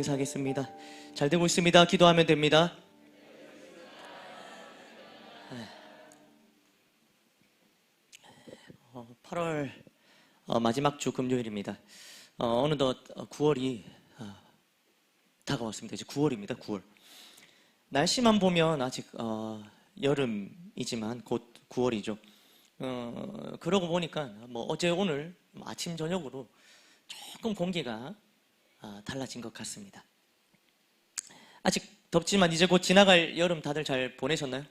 인사하겠습니다. 잘 되고 있습니다. 기도하면 됩니다. 8월 마지막 주 금요일입니다. 어느덧 9월이 다가왔습니다. 이제 9월입니다. 9월. 날씨만 보면 아직 여름이지만 곧 9월이죠. 그러고 보니까 뭐 어제 오늘 아침 저녁으로 조금 공기가 달라진 것 같습니다. 아직 덥지만 이제 곧 지나갈 여름 다들 잘 보내셨나요?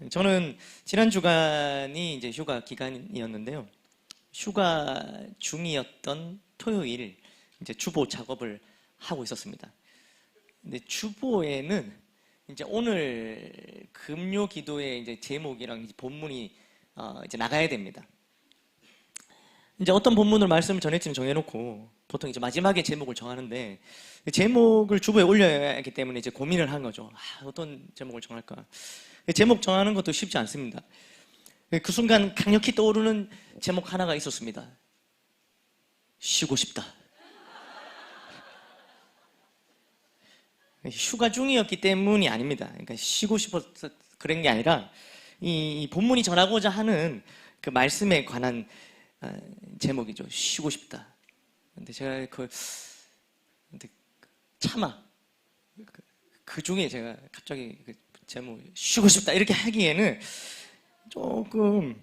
저는 지난 주간이 이제 휴가 기간이었는데요. 휴가 중이었던 토요일 이제 주보 작업을 하고 있었습니다. 근데 주보에는 이제 오늘 금요 기도의 이제 제목이랑 이제 본문이 이제 나가야 됩니다. 이제 어떤 본문을 말씀을 전할지는 정해놓고 보통 이제 마지막에 제목을 정하는데 제목을 주보에 올려야 하기 때문에 이제 고민을 한 거죠. 어떤 제목을 정할까? 제목 정하는 것도 쉽지 않습니다. 그 순간 강력히 떠오르는 제목 하나가 있었습니다. 쉬고 싶다. 휴가 중이었기 때문이 아닙니다. 그러니까 쉬고 싶어서 그런 게 아니라 이 본문이 전하고자 하는 그 말씀에 관한 제목이죠. 쉬고 싶다. 근데 제가 차마 그 중에 제가 갑자기 그 제목 쉬고 싶다 이렇게 하기에는 조금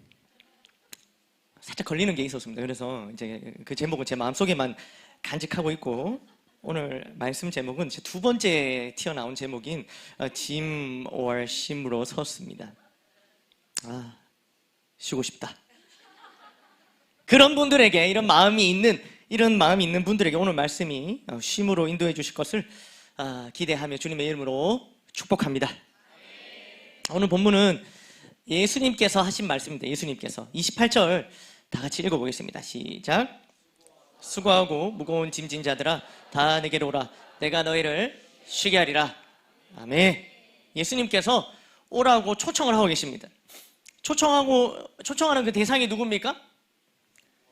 살짝 걸리는 게 있었습니다. 그래서 이제 그 제목은 제 마음속에만 간직하고 있고 오늘 말씀 제목은 제 두 번째 튀어나온 제목인 짐 or 심으로 섰습니다. 쉬고 싶다. 그런 분들에게 이런 마음이 있는 분들에게 오늘 말씀이 쉼으로 인도해 주실 것을 기대하며 주님의 이름으로 축복합니다. 오늘 본문은 예수님께서 하신 말씀입니다. 예수님께서 28절 다 같이 읽어보겠습니다. 시작. 수고하고 무거운 짐진 자들아 다 내게로 오라. 내가 너희를 쉬게 하리라. 아멘. 예수님께서 오라고 초청을 하고 계십니다. 초청하는 그 대상이 누굽니까?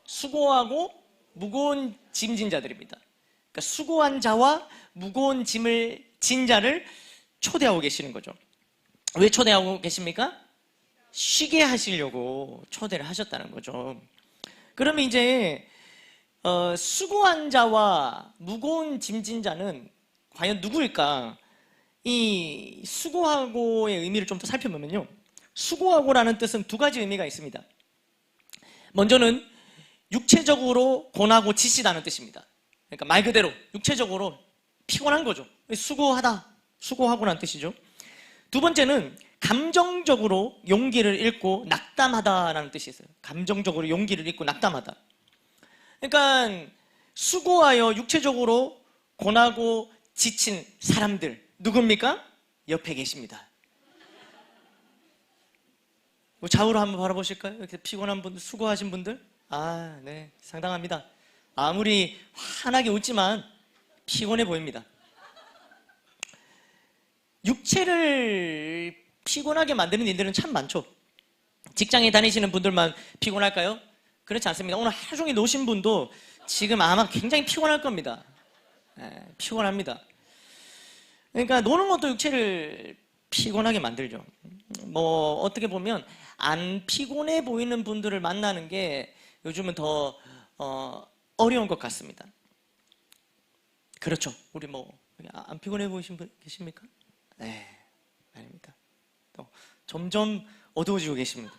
수고하고 무거운 짐진 자들입니다. 그러니까 수고한 자와 무거운 짐을 진 자를 초대하고 계시는 거죠. 왜 초대하고 계십니까? 쉬게 하시려고 초대를 하셨다는 거죠. 그러면 이제 수고한 자와 무거운 짐진 자는 과연 누구일까? 이 수고하고의 의미를 좀 더 살펴보면요. 수고하고라는 뜻은 두 가지 의미가 있습니다. 먼저는 육체적으로 고나고 지치다는 뜻입니다. 그러니까 말 그대로 육체적으로 피곤한 거죠. 수고하고라는 뜻이죠. 두 번째는 감정적으로 용기를 잃고 낙담하다라는 뜻이 있어요. 감정적으로 용기를 잃고 낙담하다. 그러니까 수고하여 육체적으로 고나고 지친 사람들 누굽니까? 옆에 계십니다. 좌우로 한번 바라보실까요? 이렇게 피곤한 분들, 수고하신 분들? 네, 상당합니다. 아무리 환하게 웃지만 피곤해 보입니다. 육체를 피곤하게 만드는 일들은 참 많죠. 직장에 다니시는 분들만 피곤할까요? 그렇지 않습니다. 오늘 하루 종일 노신 분도 지금 아마 굉장히 피곤할 겁니다. 피곤합니다. 그러니까 노는 것도 육체를 피곤하게 만들죠. 뭐 어떻게 보면 안 피곤해 보이는 분들을 만나는 게 요즘은 더 어려운 것 같습니다. 그렇죠. 우리 뭐 안 피곤해 보이신 분 계십니까? 네, 아닙니다. 점점 어두워지고 계십니다.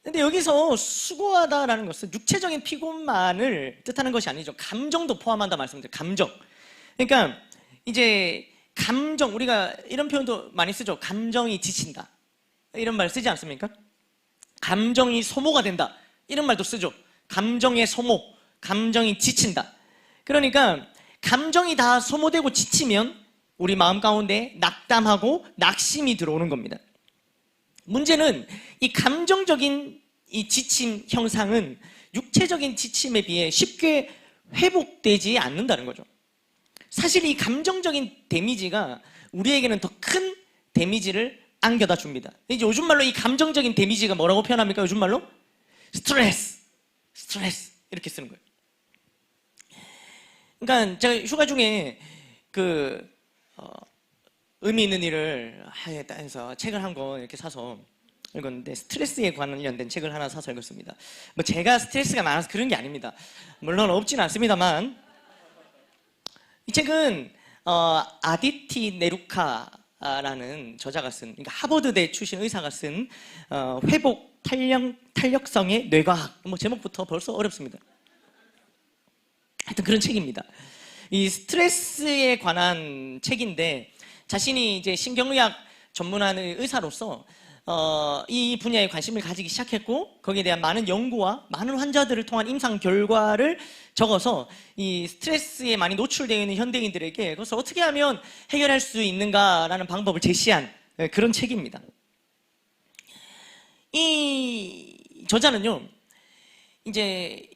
근데 여기서 수고하다라는 것은 육체적인 피곤만을 뜻하는 것이 아니죠. 감정도 포함한다 말씀드려요. 감정. 그러니까 이제 감정, 우리가 이런 표현도 많이 쓰죠. 감정이 지친다. 이런 말 쓰지 않습니까? 감정이 소모가 된다. 이런 말도 쓰죠. 감정의 소모, 감정이 지친다. 그러니까 감정이 다 소모되고 지치면 우리 마음 가운데 낙담하고 낙심이 들어오는 겁니다. 문제는 이 감정적인 이 지침 형상은 육체적인 지침에 비해 쉽게 회복되지 않는다는 거죠. 사실 이 감정적인 데미지가 우리에게는 더 큰 데미지를 안겨다 줍니다. 이제 요즘 말로 이 감정적인 데미지가 뭐라고 표현합니까? 요즘 말로? 스트레스. 스트레스. 이렇게 쓰는 거예요. 그러니까 제가 휴가 중에 의미 있는 일을 하겠다 해서 책을 한 권 이렇게 사서 읽었는데 스트레스에 관련된 책을 하나 사서 읽었습니다. 뭐 제가 스트레스가 많아서 그런 게 아닙니다. 물론 없지는 않습니다만 이 책은 아디티 네루카라는 저자가 쓴, 그러니까 하버드대 출신 의사가 쓴 회복 탄력성의 뇌과학, 뭐 제목부터 벌써 어렵습니다. 하여튼 그런 책입니다. 이 스트레스에 관한 책인데 자신이 이제 신경의학 전문하는 의사로서 이 분야에 관심을 가지기 시작했고 거기에 대한 많은 연구와 많은 환자들을 통한 임상 결과를 적어서 이 스트레스에 많이 노출되어 있는 현대인들에게 그것을 어떻게 하면 해결할 수 있는가라는 방법을 제시한 그런 책입니다. 이 저자는요, 이제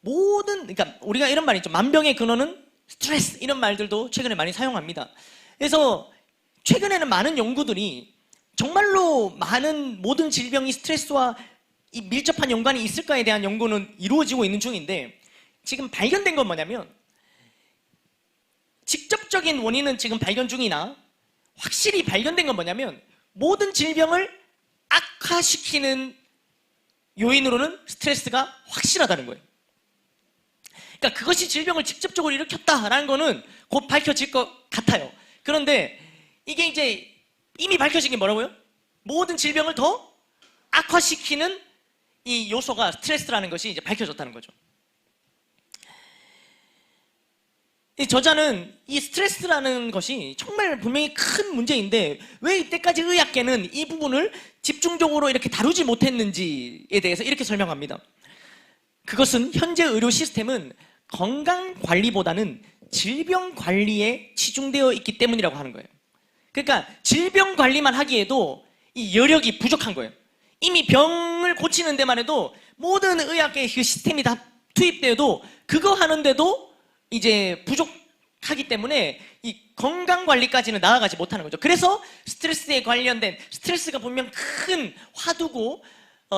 그러니까 우리가 이런 말이 있죠. 만병의 근원은 스트레스, 이런 말들도 최근에 많이 사용합니다. 그래서 최근에는 많은 연구들이 정말로 많은 모든 질병이 스트레스와 이 밀접한 연관이 있을까에 대한 연구는 이루어지고 있는 중인데 지금 발견된 건 뭐냐면 직접적인 원인은 지금 발견 중이나 확실히 발견된 건 뭐냐면 모든 질병을 악화시키는 요인으로는 스트레스가 확실하다는 거예요. 그러니까 그것이 질병을 직접적으로 일으켰다라는 거는 곧 밝혀질 것 같아요. 그런데 이게 이제 이미 밝혀진 게 뭐라고요? 모든 질병을 더 악화시키는 이 요소가 스트레스라는 것이 이제 밝혀졌다는 거죠. 이 저자는 이 스트레스라는 것이 정말 분명히 큰 문제인데 왜 이때까지 의학계는 이 부분을 집중적으로 이렇게 다루지 못했는지에 대해서 이렇게 설명합니다. 그것은 현재 의료 시스템은 건강관리보다는 질병관리에 치중되어 있기 때문이라고 하는 거예요. 그러니까 질병관리만 하기에도 이 여력이 부족한 거예요. 이미 병을 고치는 데만 해도 모든 의학계의 그 시스템이 다 투입되어도 그거 하는데도 이제 부족하기 때문에 이 건강관리까지는 나아가지 못하는 거죠. 그래서 스트레스에 관련된 스트레스가 분명 큰 화두고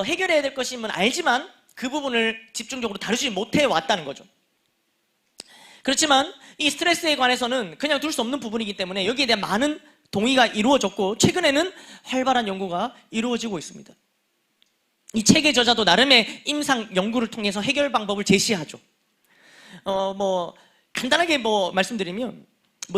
해결해야 될 것임은 알지만 그 부분을 집중적으로 다루지 못해 왔다는 거죠. 그렇지만 이 스트레스에 관해서는 그냥 둘 수 없는 부분이기 때문에 여기에 대한 많은 동의가 이루어졌고 최근에는 활발한 연구가 이루어지고 있습니다. 이 책의 저자도 나름의 임상 연구를 통해서 해결 방법을 제시하죠. 간단하게 말씀드리면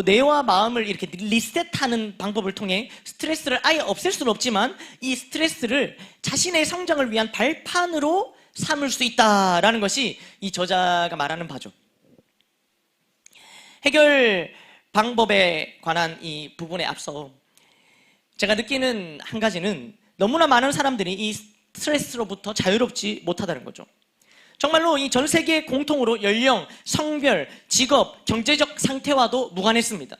뇌와 마음을 이렇게 리셋하는 방법을 통해 스트레스를 아예 없앨 수는 없지만 이 스트레스를 자신의 성장을 위한 발판으로 삼을 수 있다라는 것이 이 저자가 말하는 바죠. 해결 방법에 관한 이 부분에 앞서 제가 느끼는 한 가지는 너무나 많은 사람들이 이 스트레스로부터 자유롭지 못하다는 거죠. 정말로 이 전 세계 공통으로 연령, 성별, 직업, 경제적 상태와도 무관했습니다.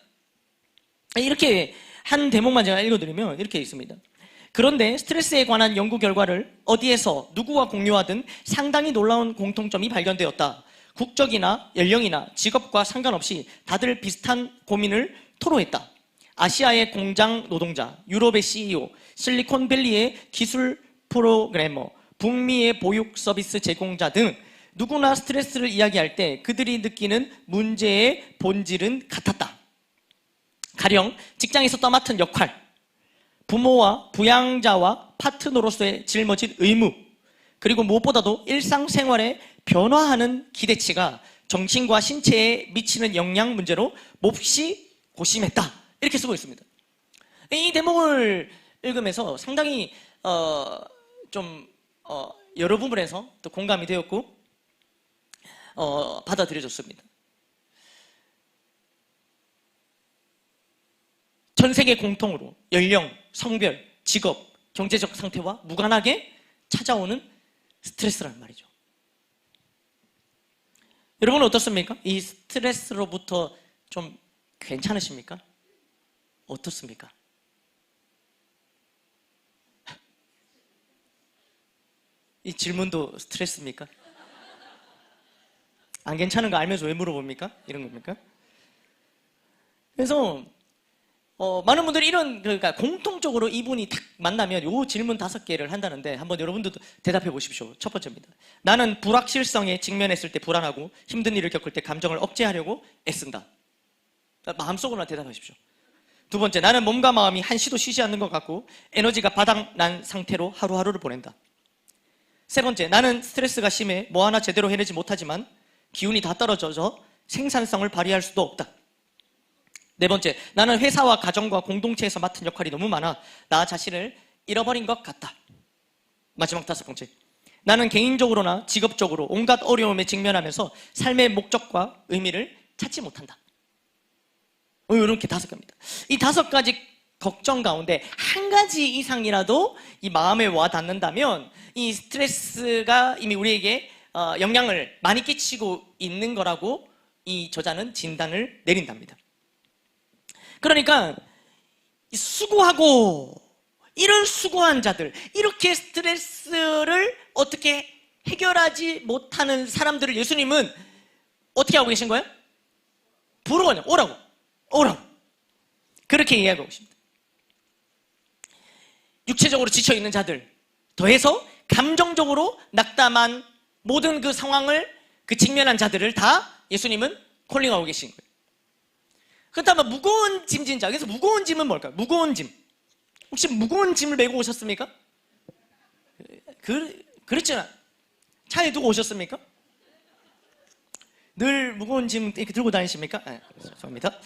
이렇게 한 대목만 제가 읽어드리면 이렇게 있습니다. 그런데 스트레스에 관한 연구 결과를 어디에서 누구와 공유하든 상당히 놀라운 공통점이 발견되었다. 국적이나 연령이나 직업과 상관없이 다들 비슷한 고민을 토로했다. 아시아의 공장 노동자, 유럽의 CEO, 실리콘밸리의 기술 프로그래머, 북미의 보육 서비스 제공자 등 누구나 스트레스를 이야기할 때 그들이 느끼는 문제의 본질은 같았다. 가령 직장에서 떠맡은 역할, 부모와 부양자와 파트너로서의 짊어진 의무, 그리고 무엇보다도 일상생활에 변화하는 기대치가 정신과 신체에 미치는 영향 문제로 몹시 고심했다. 이렇게 쓰고 있습니다. 이 대목을 읽으면서 상당히 여러 부분에서 또 공감이 되었고 받아들여졌습니다. 전 세계 공통으로 연령, 성별, 직업, 경제적 상태와 무관하게 찾아오는 스트레스라는 말이죠. 여러분은 어떻습니까? 이 스트레스로부터 좀 괜찮으십니까? 어떻습니까? 이 질문도 스트레스입니까? 안 괜찮은 거 알면서 왜 물어봅니까? 이런 겁니까? 그래서 많은 분들이 그러니까 공통적으로 이분이 딱 만나면 요 질문 5개를 한다는데 한번 여러분들도 대답해 보십시오. 첫 번째입니다. 나는 불확실성에 직면했을 때 불안하고 힘든 일을 겪을 때 감정을 억제하려고 애쓴다. 마음속으로만 대답하십시오. 두 번째, 나는 몸과 마음이 한시도 쉬지 않는 것 같고 에너지가 바닥난 상태로 하루하루를 보낸다. 세 번째, 나는 스트레스가 심해 뭐 하나 제대로 해내지 못하지만 기운이 다 떨어져서 생산성을 발휘할 수도 없다. 네 번째, 나는 회사와 가정과 공동체에서 맡은 역할이 너무 많아 나 자신을 잃어버린 것 같다. 마지막 5번째, 나는 개인적으로나 직업적으로 온갖 어려움에 직면하면서 삶의 목적과 의미를 찾지 못한다. 이렇게 5개입니다. 이 5가지 걱정 가운데 한 가지 이상이라도 이 마음에 와 닿는다면 이 스트레스가 이미 우리에게 영향을 많이 끼치고 있는 거라고 이 저자는 진단을 내린답니다. 그러니까 수고하고 이런 수고한 자들, 이렇게 스트레스를 어떻게 해결하지 못하는 사람들을 예수님은 어떻게 하고 계신 거예요? 부르거든요. 오라고 그렇게 이야기하고 계십니다. 육체적으로 지쳐있는 자들, 더해서 감정적으로 낙담한 모든 그 상황을 직면한 자들을 다 예수님은 콜링하고 계신 거예요. 그렇다면 무거운 짐진 자, 그래서 무거운 짐은 뭘까요? 무거운 짐, 혹시 무거운 짐을 메고 오셨습니까? 그렇잖아. 차에 두고 오셨습니까? 늘 무거운 짐 이렇게 들고 다니십니까? 죄송합니다.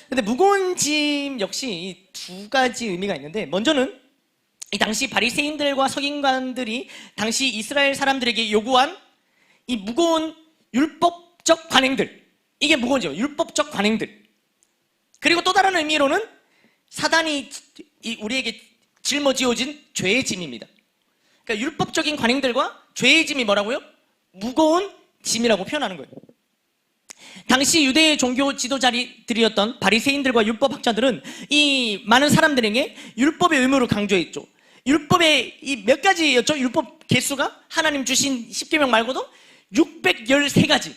근데 무거운 짐 역시 이 2가지 의미가 있는데, 먼저는 이 당시 바리새인들과 서기관들이 당시 이스라엘 사람들에게 요구한 이 무거운 율법적 관행들, 이게 무거운 짐, 율법적 관행들. 그리고 또 다른 의미로는 사단이 우리에게 짊어지어진 죄의 짐입니다. 그러니까 율법적인 관행들과 죄의 짐이 뭐라고요? 무거운 짐이라고 표현하는 거예요. 당시 유대의 종교 지도자들이었던 바리새인들과 율법학자들은 이 많은 사람들에게 율법의 의무를 강조했죠. 율법의 이 몇 가지였죠? 율법 개수가 하나님 주신 10계명 말고도 613가지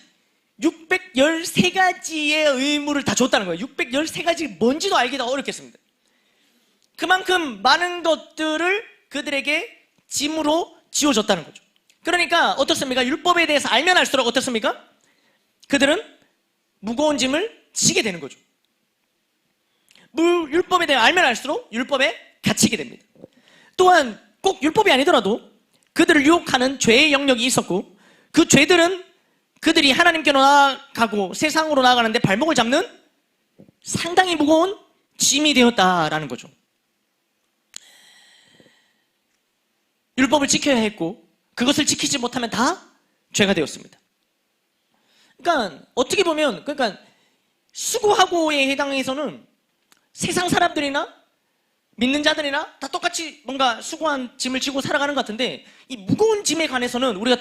613가지의 의무를 다 줬다는 거예요. 613가지 뭔지도 알기가 어렵겠습니다. 그만큼 많은 것들을 그들에게 짐으로 지어줬다는 거죠. 그러니까 어떻습니까? 율법에 대해서 알면 알수록 어떻습니까? 그들은 무거운 짐을 지게 되는 거죠. 율법에 대해 알면 알수록 율법에 갇히게 됩니다. 또한 꼭 율법이 아니더라도 그들을 유혹하는 죄의 영역이 있었고, 그 죄들은 그들이 하나님께로 나아가고 세상으로 나아가는데 발목을 잡는 상당히 무거운 짐이 되었다라는 거죠. 율법을 지켜야 했고 그것을 지키지 못하면 다 죄가 되었습니다. 그러니까 어떻게 보면 수고하고에 해당해서는 세상 사람들이나 믿는 자들이나 다 똑같이 뭔가 수고한 짐을 지고 살아가는 것 같은데, 이 무거운 짐에 관해서는 우리가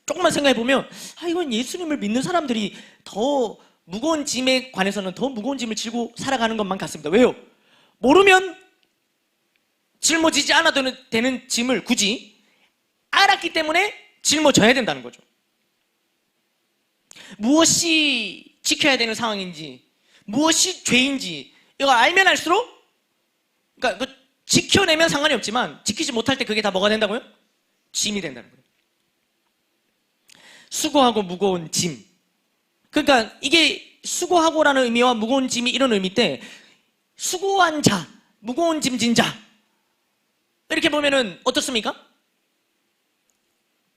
조금만 생각해 보면 이건 예수님을 믿는 사람들이 더 무거운 짐에 관해서는 더 무거운 짐을 지고 살아가는 것만 같습니다. 왜요? 모르면 짊어지지 않아도 되는 짐을 굳이 알았기 때문에 짊어져야 된다는 거죠. 무엇이 지켜야 되는 상황인지, 무엇이 죄인지 이걸 알면 알수록, 그러니까 지켜내면 상관이 없지만 지키지 못할 때 그게 다 뭐가 된다고요? 짐이 된다는 거예요. 수고하고 무거운 짐. 그러니까 이게 수고하고라는 의미와 무거운 짐이 이런 의미 때, 수고한 자, 무거운 짐진 자, 이렇게 보면은 어떻습니까?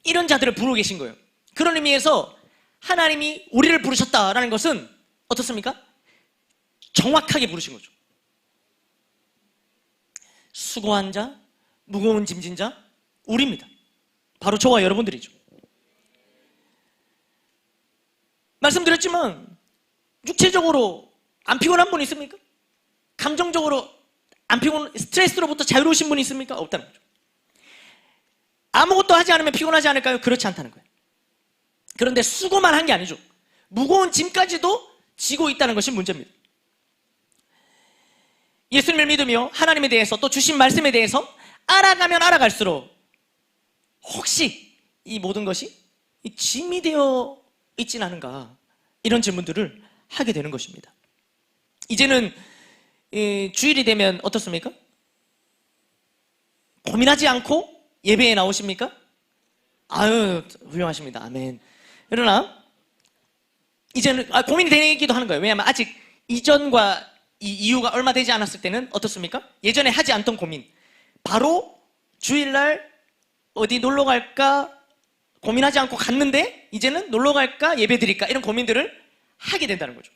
이런 자들을 부르고 계신 거예요. 그런 의미에서 하나님이 우리를 부르셨다라는 것은 어떻습니까? 정확하게 부르신 거죠. 수고한 자, 무거운 짐진 자, 우리입니다. 바로 저와 여러분들이죠. 말씀드렸지만 육체적으로 안 피곤한 분 있습니까? 감정적으로 안 스트레스로부터 자유로우신 분이 있습니까? 없다는 거죠. 아무것도 하지 않으면 피곤하지 않을까요? 그렇지 않다는 거예요. 그런데 수고만 한 게 아니죠. 무거운 짐까지도 지고 있다는 것이 문제입니다. 예수님을 믿으며 하나님에 대해서 또 주신 말씀에 대해서 알아가면 알아갈수록 혹시 이 모든 것이 짐이 되어 있진 않은가, 이런 질문들을 하게 되는 것입니다. 이제는 주일이 되면 어떻습니까? 고민하지 않고 예배에 나오십니까? 아유, 훌륭하십니다. 아멘. 그러나 이제는 고민이 되기도 하는 거예요. 왜냐하면 아직 이전과 이유가 얼마 되지 않았을 때는 어떻습니까? 예전에 하지 않던 고민, 바로 주일날 어디 놀러 갈까 고민하지 않고 갔는데 이제는 놀러 갈까 예배 드릴까 이런 고민들을 하게 된다는 거죠.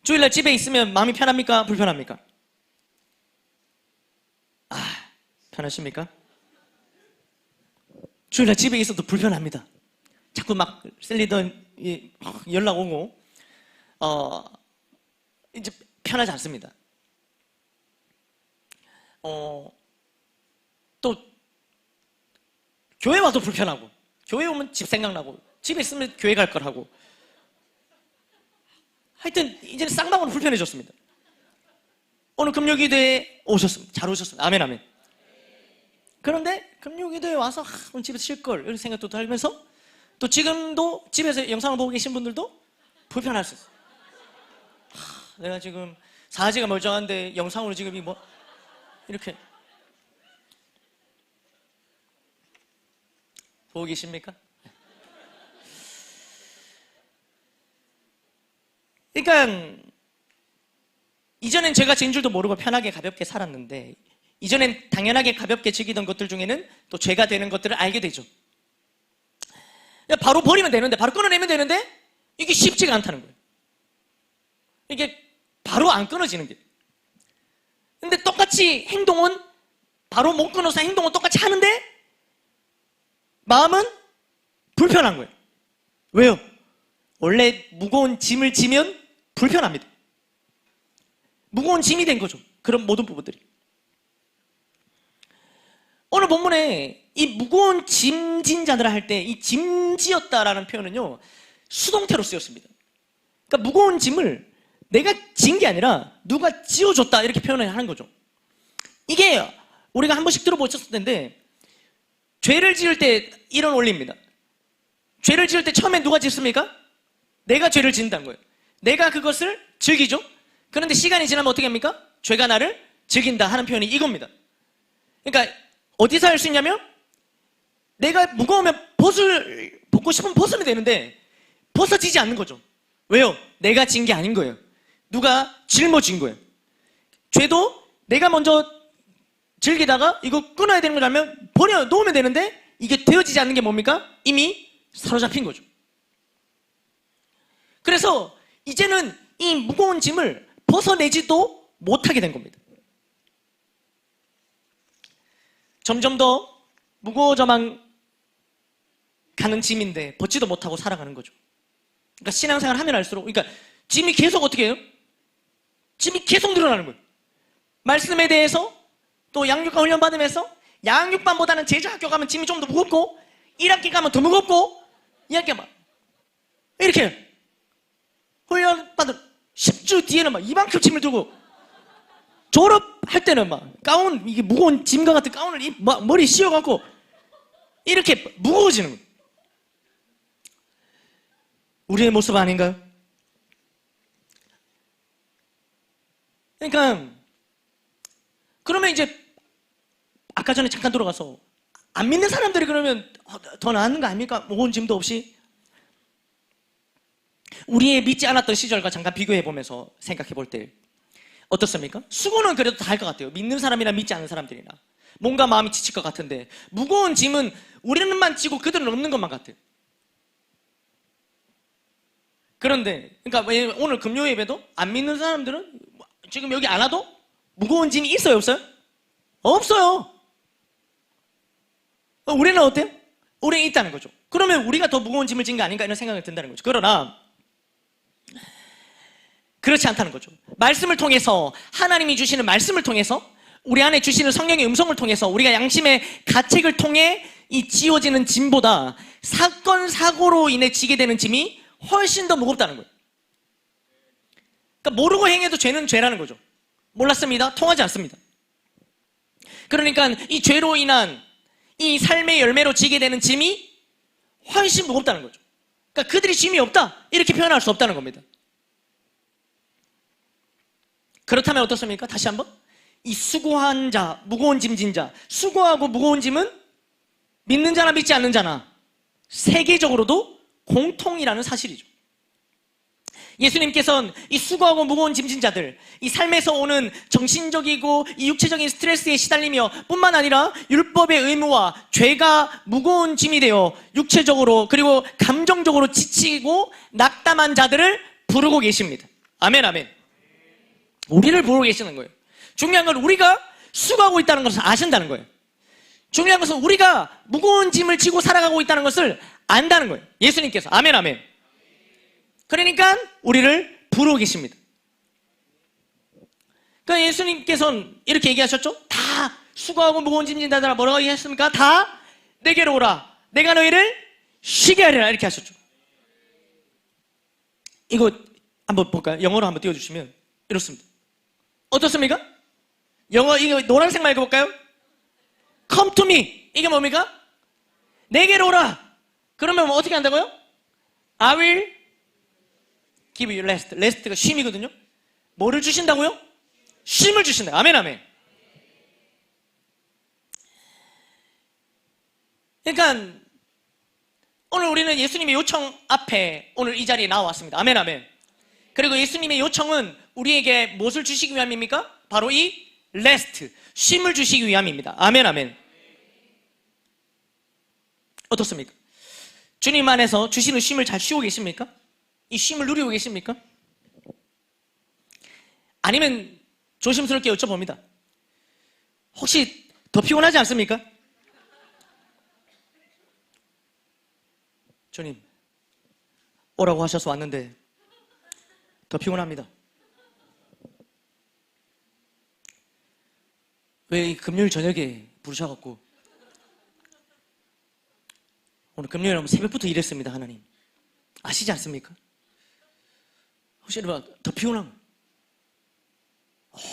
주일날 집에 있으면 마음이 편합니까? 불편합니까? 편하십니까? 주일날 집에 있어도 불편합니다. 자꾸 막 셀리던 연락 오고 이제 편하지 않습니다. 또 교회 와도 불편하고, 교회 오면 집 생각나고, 집에 있으면 교회 갈 걸 하고, 하여튼 이제는 쌍방으로 불편해졌습니다. 오늘 금요기도에 오셨습니다. 잘 오셨습니다. 아멘 아멘. 그런데 금요기도에 와서 오늘 집에서 쉴 걸 이런 생각도 들면서 또 지금도 집에서 영상을 보고 계신 분들도 불편할 수 있어요. 내가 지금 사지가 멀쩡한데 영상으로 지금 이렇게 보고 계십니까? 그러니까 이전엔 제가 진 줄도 모르고 편하게 가볍게 살았는데 이전엔 당연하게 가볍게 즐기던 것들 중에는 또 죄가 되는 것들을 알게 되죠. 바로 버리면 되는데, 바로 끊어내면 되는데 이게 쉽지가 않다는 거예요. 이게 바로 안 끊어지는 게. 근데 똑같이 행동은 바로 못 끊어서 행동은 똑같이 하는데 마음은 불편한 거예요. 왜요? 원래 무거운 짐을 지면 불편합니다. 무거운 짐이 된 거죠. 그런 모든 부분들이. 오늘 본문에 이 무거운 짐진 자들을 할 때 이 짐지었다라는 표현은요, 수동태로 쓰였습니다. 그러니까 무거운 짐을 내가 진 게 아니라 누가 지어줬다 이렇게 표현을 하는 거죠. 이게 우리가 한 번씩 들어보셨을 텐데 죄를 지을 때 이런 원리입니다. 죄를 지을 때 처음에 누가 짓습니까? 내가 죄를 짓는다는 거예요. 내가 그것을 즐기죠. 그런데 시간이 지나면 어떻게 합니까? 죄가 나를 즐긴다 하는 표현이 이겁니다. 그러니까 어디서 할 수 있냐면 내가 무거우면 벗고 싶으면 벗으면 되는데 벗어지지 않는 거죠. 왜요? 내가 진 게 아닌 거예요. 누가 짊어진 거예요. 죄도 내가 먼저 즐기다가 이거 끊어야 되는 거라면 버려 놓으면 되는데 이게 되어지지 않는 게 뭡니까? 이미 사로잡힌 거죠. 그래서 이제는 이 무거운 짐을 벗어내지도 못하게 된 겁니다. 점점 더 무거워져만 가는 짐인데 벗지도 못하고 살아가는 거죠. 그러니까 신앙생활 하면 할수록, 그러니까 짐이 계속 어떻게 해요? 짐이 계속 늘어나는 거예요. 말씀에 대해서 또 양육과 훈련 받으면서 양육반보다는 제자학교 가면 짐이 좀 더 무겁고 1학기 가면 더 무겁고 2학기 막 이렇게 훈련 받은 10주 뒤에는 막 이만큼 짐을 들고 졸업할 때는 막 가운, 이게 무거운 짐과 같은 가운을 머리 씌워갖고 이렇게 무거워지는 거예요. 우리의 모습 아닌가요? 그러니까 그러면 이제 아까 전에 잠깐 들어가서 안 믿는 사람들이 그러면 더 나은 거 아닙니까? 무거운 짐도 없이. 우리의 믿지 않았던 시절과 잠깐 비교해 보면서 생각해 볼 때 어떻습니까? 수고는 그래도 다 할 것 같아요. 믿는 사람이나 믿지 않는 사람들이나. 뭔가 마음이 지칠 것 같은데 무거운 짐은 우리는만 지고 그들은 없는 것만 같아요. 그런데 그러니까 오늘 금요 예배도 안 믿는 사람들은 지금 여기 안 와도 무거운 짐이 있어요, 없어요? 없어요. 우리는 어때요? 우리는 있다는 거죠. 그러면 우리가 더 무거운 짐을 진 게 아닌가 이런 생각이 든다는 거죠. 그러나 그렇지 않다는 거죠. 말씀을 통해서, 하나님이 주시는 말씀을 통해서, 우리 안에 주시는 성령의 음성을 통해서, 우리가 양심의 가책을 통해 이 지워지는 짐보다 사건, 사고로 인해 지게 되는 짐이 훨씬 더 무겁다는 거예요. 그러니까 모르고 행해도 죄는 죄라는 거죠. 몰랐습니다. 통하지 않습니다. 그러니까 이 죄로 인한 이 삶의 열매로 지게 되는 짐이 훨씬 무겁다는 거죠. 그러니까 그들이 짐이 없다 이렇게 표현할 수 없다는 겁니다. 그렇다면 어떻습니까? 다시 한번. 이 수고한 자, 무거운 짐진 자, 수고하고 무거운 짐은 믿는 자나 믿지 않는 자나 세계적으로도 공통이라는 사실이죠. 예수님께서는 이 수고하고 무거운 짐진 자들, 이 삶에서 오는 정신적이고 이 육체적인 스트레스에 시달리며 뿐만 아니라 율법의 의무와 죄가 무거운 짐이 되어 육체적으로 그리고 감정적으로 지치고 낙담한 자들을 부르고 계십니다. 아멘, 아멘. 우리를 부르고 계시는 거예요. 중요한 건 우리가 수고하고 있다는 것을 아신다는 거예요. 중요한 것은 우리가 무거운 짐을 지고 살아가고 있다는 것을 안다는 거예요. 예수님께서. 아멘, 아멘. 그러니까 우리를 부르고 계십니다. 그러니까 예수님께서는 이렇게 얘기하셨죠? 다 수고하고 무거운 짐진 자들아 뭐라고 얘기하셨습니까? 다 내게로 오라. 내가 너희를 쉬게 하리라. 이렇게 하셨죠. 이거 한번 볼까요? 영어로 한번 띄워주시면 이렇습니다. 어떻습니까? 영어 이거 노란색만 읽어볼까요? Come to me. 이게 뭡니까? 내게로 오라. 그러면 뭐 어떻게 한다고요? I will give you rest. rest가 쉼이거든요. 뭐를 주신다고요? 쉼을 주신다. 아멘, 아멘. 그러니까 오늘 우리는 예수님의 요청 앞에 오늘 이 자리에 나왔습니다. 아멘, 아멘. 그리고 예수님의 요청은 우리에게 무엇을 주시기 위함입니까? 바로 이 rest, 쉼을 주시기 위함입니다. 아멘, 아멘. 어떻습니까? 주님 안에서 주시는 쉼을 잘 쉬고 계십니까? 이 쉼을 누리고 계십니까? 아니면 조심스럽게 여쭤봅니다. 혹시 더 피곤하지 않습니까? 주님, 오라고 하셔서 왔는데 더 피곤합니다. 왜 금요일 저녁에 부르셔갖고 오늘 금요일 하면 새벽부터 일했습니다. 하나님 아시지 않습니까? 혹시 더 피곤함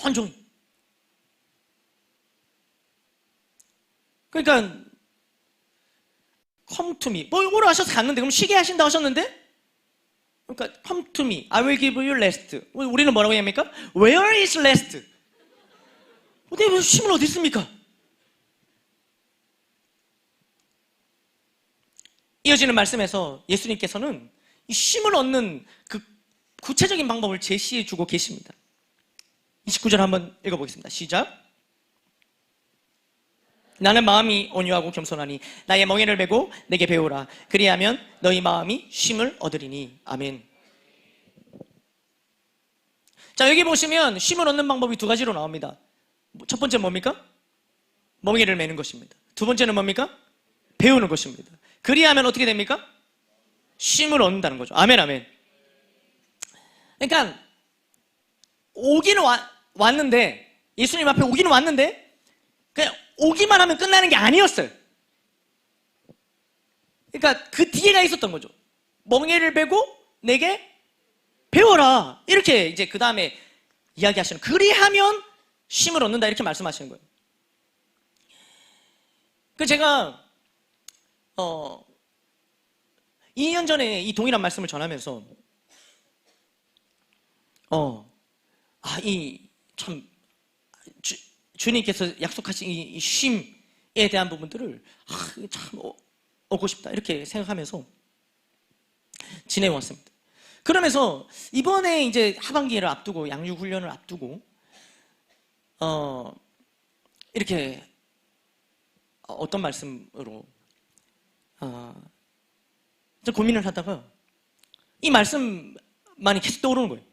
온종일. 그러니까 come to me. 뭐 오라 하셔서 갔는데 그럼 쉬게 하신다 하셨는데, 그러니까 come to me. I will give you rest. 우리는 뭐라고 합니까? Where is rest? 근데 쉼은 어디 있습니까? 이어지는 말씀에서 예수님께서는 이 쉼을 얻는 그 구체적인 방법을 제시해 주고 계십니다. 29절 한번 읽어보겠습니다. 시작. 나는 마음이 온유하고 겸손하니 나의 멍에를 메고 내게 배우라. 그리하면 너희 마음이 쉼을 얻으리니. 아멘. 자, 여기 보시면 쉼을 얻는 방법이 두 가지로 나옵니다. 첫 번째는 뭡니까? 멍에를 메는 것입니다. 두 번째는 뭡니까? 배우는 것입니다. 그리하면 어떻게 됩니까? 쉼을 얻는다는 거죠. 아멘, 아멘. 그러니까 오기는 왔는데, 예수님 앞에 오기는 왔는데 그냥 오기만 하면 끝나는 게 아니었어요. 그러니까 그 뒤에가 있었던 거죠. 멍에를 베고 내게 배워라. 이렇게 이제 그 다음에 이야기하시는, 그리하면 쉼을 얻는다 이렇게 말씀하시는 거예요. 그 제가 2년 전에 이 동일한 말씀을 전하면서 참 주님께서 약속하신 이 쉼에 대한 부분들을 참 얻고 싶다 이렇게 생각하면서 지내왔습니다. 그러면서 이번에 이제 하반기를 앞두고 양육 훈련을 앞두고 이렇게 어떤 말씀으로 좀 고민을 하다가 이 말씀만이 계속 떠오르는 거예요.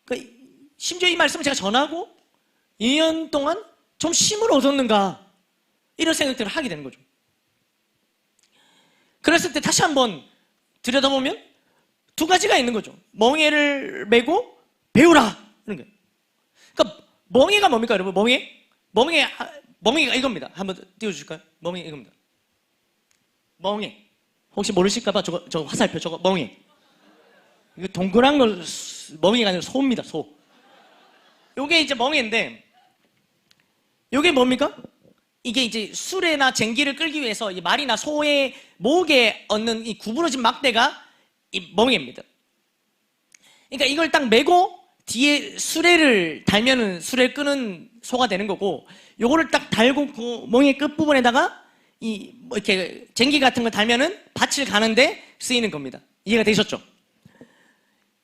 그러니까 심지어 이 말씀을 제가 전하고 2년 동안 좀 쉼을 얻었는가 이런 생각들을 하게 되는 거죠. 그랬을 때 다시 한번 들여다보면 두 가지가 있는 거죠. 멍에를 메고 배우라 이런 거예요. 그러니까 멍에가 뭡니까 여러분? 멍에가 이겁니다. 한번 띄워주실까요? 멍에 이겁니다. 멍에. 혹시 모르실까봐 저거 화살표 저거 멍에. 이거 동그란 걸 멍에가 아니라 소입니다. 소. 요게 이제 멍에인데 요게 뭡니까? 이게 이제 수레나 쟁기를 끌기 위해서 이 말이나 소의 목에 얹는 이 구부러진 막대가 이 멍에입니다. 그러니까 이걸 딱 메고 뒤에 수레를 달면은 수레를 끄는 소가 되는 거고, 요거를 딱 달고 그 멍의 끝부분에다가 뭐 이렇게 쟁기 같은 거 달면은 밭을 가는데 쓰이는 겁니다. 이해가 되셨죠?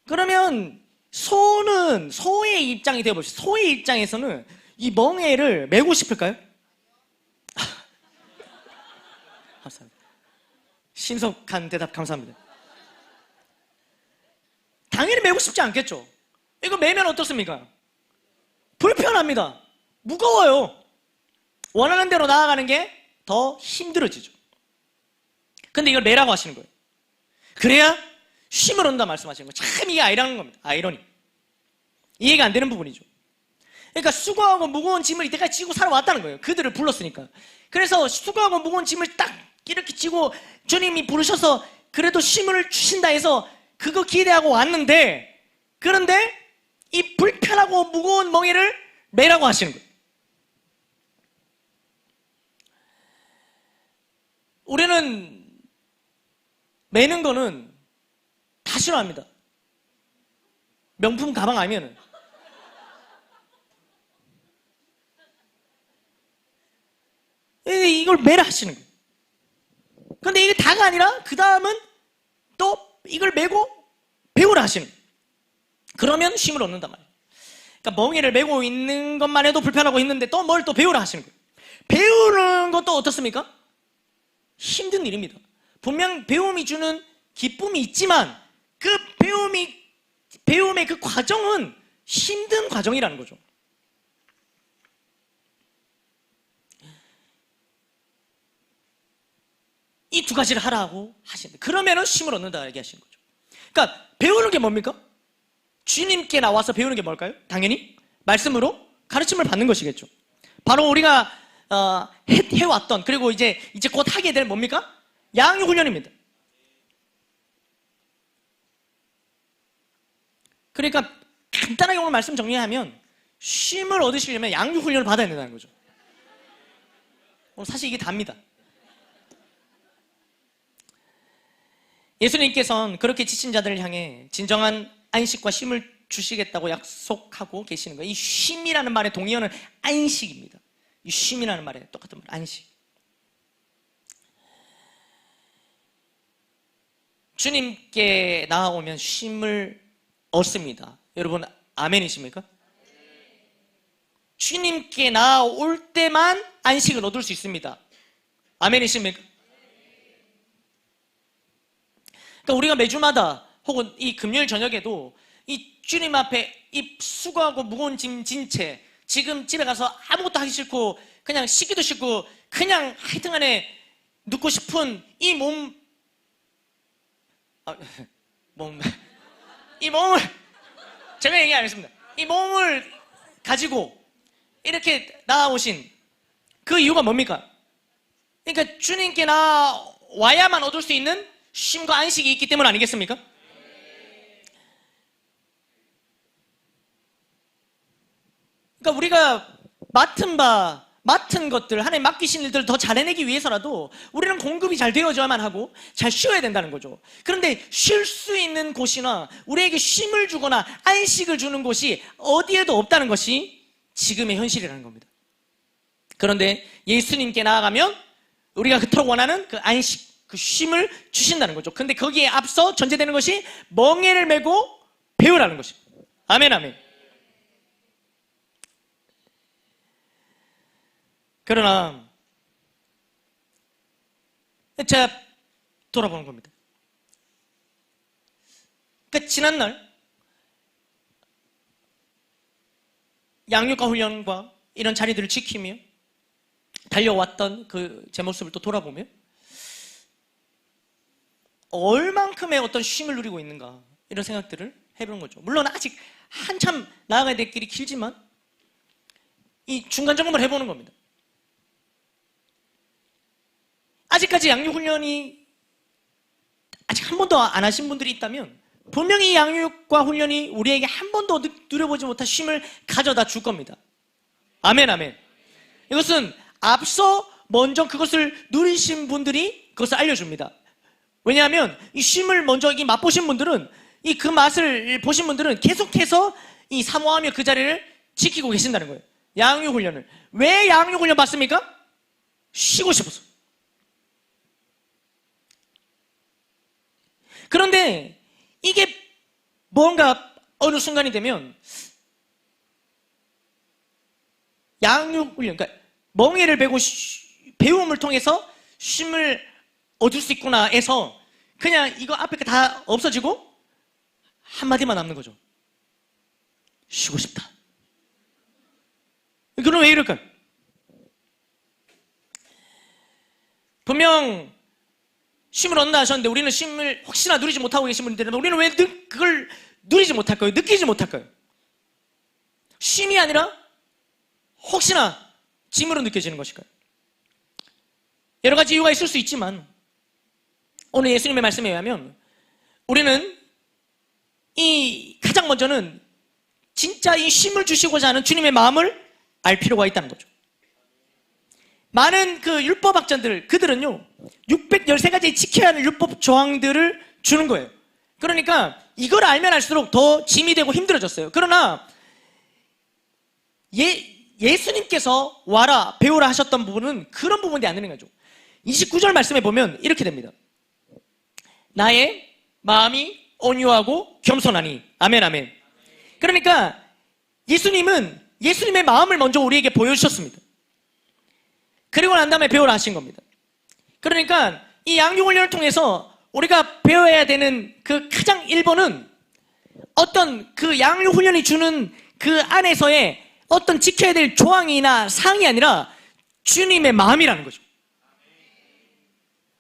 그러면 소는 소의 입장이 되어봅시다. 소의 입장에서는 이 멍에를 메고 싶을까요? 감사합니다. 신속한 대답 감사합니다. 당연히 메고 싶지 않겠죠? 이거 메면 어떻습니까? 불편합니다. 무거워요. 원하는 대로 나아가는 게 더 힘들어지죠. 근데 이걸 메라고 하시는 거예요. 그래야 쉼을 얻는다 말씀하시는 거예요. 참 이게 아이러니한 겁니다. 아이러니. 이해가 안 되는 부분이죠. 그러니까 수고하고 무거운 짐을 이때까지 지고 살아왔다는 거예요. 그들을 불렀으니까. 그래서 수고하고 무거운 짐을 딱 이렇게 지고 주님이 부르셔서 그래도 쉼을 주신다 해서 그거 기대하고 왔는데, 그런데 이 불편하고 무거운 멍에를 메라고 하시는 거예요. 우리는 매는 거는 다 싫어합니다. 명품 가방 아니면은. 이걸 매라 하시는 거예요. 근데 이게 다가 아니라 그 다음은 또 이걸 메고 배우라 하시는 거예요. 그러면 쉼을 얻는단 말이에요. 그러니까 멍에를 메고 있는 것만 해도 불편하고 있는데 또 뭘 또 배우라 하시는 거예요. 배우는 것도 어떻습니까? 힘든 일입니다. 분명 배움이 주는 기쁨이 있지만 그 배움의 그 과정은 힘든 과정이라는 거죠. 이 두 가지를 하라고 하시는데, 그러면은 쉼을 얻는다 얘기하시는 거죠. 그러니까 배우는 게 뭡니까? 주님께 나와서 배우는 게 뭘까요? 당연히 말씀으로 가르침을 받는 것이겠죠. 바로 우리가 해왔던, 그리고 이제 곧 하게 될 뭡니까? 양육훈련입니다. 그러니까 간단하게 오늘 말씀 정리하면 쉼을 얻으시려면 양육훈련을 받아야 된다는 거죠. 사실 이게 답니다. 예수님께서는 그렇게 지친 자들을 향해 진정한 안식과 쉼을 주시겠다고 약속하고 계시는 거예요. 이 쉼이라는 말의 동의어는 안식입니다. 이 쉼이라는 말에 똑같은 말, 안식. 주님께 나아오면 쉼을 얻습니다. 여러분 아멘이십니까? 주님께 나아올 때만 안식을 얻을 수 있습니다. 아멘이십니까? 그러니까 우리가 매주마다 혹은 이 금요일 저녁에도 이 주님 앞에 이 수고하고 무거운 짐 진 채 지금 집에 가서 아무것도 하기 싫고 그냥 씻기도 싫고 그냥 하여튼간에 눕고 싶은 이 몸을 제가 얘기 안 했습니다. 이 몸을 가지고 이렇게 나아오신 그 이유가 뭡니까? 그러니까 주님께 나와야만 얻을 수 있는 쉼과 안식이 있기 때문 아니겠습니까? 그러니까 우리가 맡은 것들, 하나님 맡기신 일들을 더 잘해내기 위해서라도 우리는 공급이 잘 되어져야만 하고 잘 쉬어야 된다는 거죠. 그런데 쉴 수 있는 곳이나 우리에게 쉼을 주거나 안식을 주는 곳이 어디에도 없다는 것이 지금의 현실이라는 겁니다. 그런데 예수님께 나아가면 우리가 그토록 원하는 그 안식, 그 쉼을 주신다는 거죠. 근데 거기에 앞서 전제되는 것이 멍에를 메고 배우라는 것입니다. 아멘, 아멘. 그러나 제가 돌아보는 겁니다. 그러니까 지난날 양육과 훈련과 이런 자리들을 지키며 달려왔던 그 제 모습을 또 돌아보며 얼만큼의 어떤 쉼을 누리고 있는가 이런 생각들을 해보는 거죠. 물론 아직 한참 나아가야 될 길이 길지만 이 중간 점검을 해보는 겁니다. 아직까지 양육훈련이 아직 한 번도 안 하신 분들이 있다면 분명히 양육과 훈련이 우리에게 한 번도 누려보지 못한 쉼을 가져다 줄 겁니다. 아멘, 아멘. 이것은 앞서 먼저 그것을 누리신 분들이 그것을 알려줍니다. 왜냐하면 이 쉼을 먼저 맛보신 분들은 그 맛을 보신 분들은 계속해서 이 사모하며 그 자리를 지키고 계신다는 거예요. 양육훈련을. 왜 양육훈련 받습니까? 쉬고 싶어서. 그런데 이게 뭔가 어느 순간이 되면 양육훈련, 그러니까 멍에를 베고 배움을 통해서 쉼을 얻을 수 있구나 해서 그냥 이거 앞에 다 없어지고 한마디만 남는 거죠. 쉬고 싶다. 그럼 왜 이럴까요? 분명 쉼을 얻나 하셨는데 우리는 쉼을 혹시나 누리지 못하고 계신 분들은 우리는 왜 그걸 누리지 못할까요? 느끼지 못할까요? 쉼이 아니라 혹시나 짐으로 느껴지는 것일까요? 여러 가지 이유가 있을 수 있지만 오늘 예수님의 말씀에 의하면 우리는 가장 먼저는 진짜 이 쉼을 주시고자 하는 주님의 마음을 알 필요가 있다는 거죠. 많은 그 율법학자들, 그들은요 613가지 지켜야 하는 율법 조항들을 주는 거예요. 그러니까 이걸 알면 알수록 더 짐이 되고 힘들어졌어요. 그러나 예수님께서 와라 배우라 하셨던 부분은 그런 부분이 아니는 거죠. 29절 말씀에 보면 이렇게 됩니다. 나의 마음이 온유하고 겸손하니. 아멘 아멘. 그러니까 예수님은 예수님의 마음을 먼저 우리에게 보여주셨습니다. 그리고 난 다음에 배우라 하신 겁니다. 그러니까 이 양육훈련을 통해서 우리가 배워야 되는 그 가장 1번은 어떤 그 양육훈련이 주는 그 안에서의 어떤 지켜야 될 조항이나 사항이 아니라 주님의 마음이라는 거죠.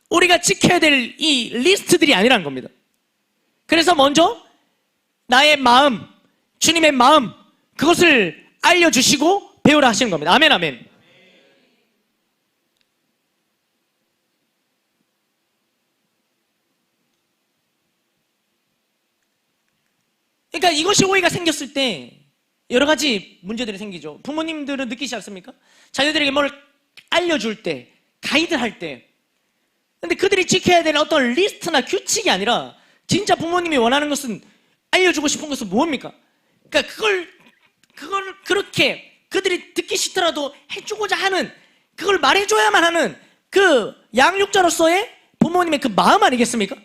우리가 지켜야 될 이 리스트들이 아니라는 겁니다. 그래서 먼저 나의 마음, 주님의 마음, 그것을 알려주시고 배우라 하시는 겁니다. 아멘 아멘. 그러니까 이것이 오해가 생겼을 때 여러 가지 문제들이 생기죠. 부모님들은 느끼지 않습니까? 자녀들에게 뭘 알려줄 때, 가이드할 때, 근데 그들이 지켜야 되는 어떤 리스트나 규칙이 아니라 진짜 부모님이 원하는 것은, 알려주고 싶은 것은 무엇입니까? 그러니까 그걸 그렇게 그들이 듣기 싫더라도 해주고자 하는, 그걸 말해줘야만 하는 그 양육자로서의 부모님의 그 마음 아니겠습니까?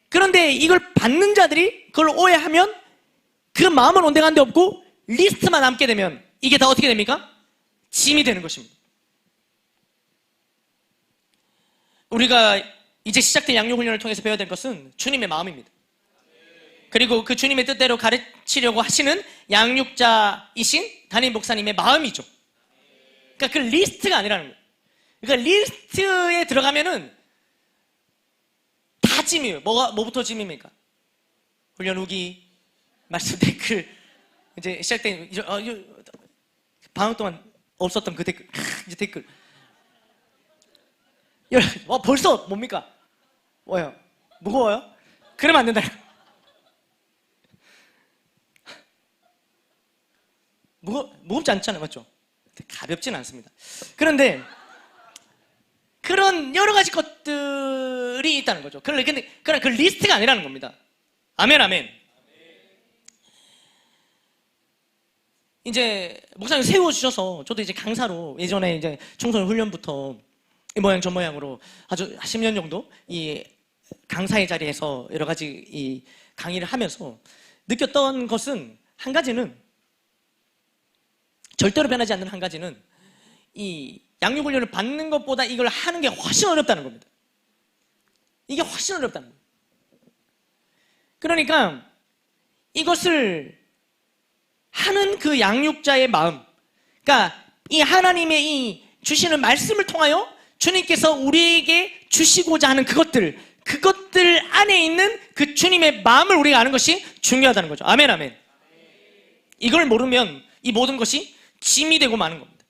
그런데 이걸 받는 자들이 그걸 오해하면 그 마음은 온데간데 없고 리스트만 남게 되면 이게 다 어떻게 됩니까? 짐이 되는 것입니다. 우리가 이제 시작된 양육훈련을 통해서 배워야 될 것은 주님의 마음입니다. 그리고 그 주님의 뜻대로 가르치려고 하시는 양육자이신 담임 목사님의 마음이죠. 그러니까 그 리스트가 아니라는 거예요. 그러니까 리스트에 들어가면은 다 짐이에요. 뭐부터 짐입니까? 훈련 후기, 말씀 댓글, 이제 시작된 방학 동안 없었던 그 댓글, 이제 댓글. 벌써 뭡니까? 뭐예요? 무거워요? 그러면 안 된다. 무겁지 않잖아요, 맞죠? 가볍지는 않습니다. 그런데 그런 여러 가지 것들이 있다는 거죠. 근데 그 리스트가 아니라는 겁니다. 아멘, 아멘. 이제 목사님 세워주셔서 저도 이제 강사로 예전에 이제 청소년 훈련부터 이 모양 저 모양으로 아주 10년 정도 이 강사의 자리에서 여러 가지 이 강의를 하면서 느꼈던 것은 한 가지는, 절대로 변하지 않는 한 가지는 이 양육훈련을 받는 것보다 이걸 하는 게 훨씬 어렵다는 겁니다. 이게 훨씬 어렵다는 거예요. 그러니까 이것을 하는 그 양육자의 마음, 그러니까 이 하나님의 이 주시는 말씀을 통하여 주님께서 우리에게 주시고자 하는 그것들 안에 있는 그 주님의 마음을 우리가 아는 것이 중요하다는 거죠. 아멘, 아멘. 이걸 모르면 이 모든 것이 짐이 되고 마는 겁니다.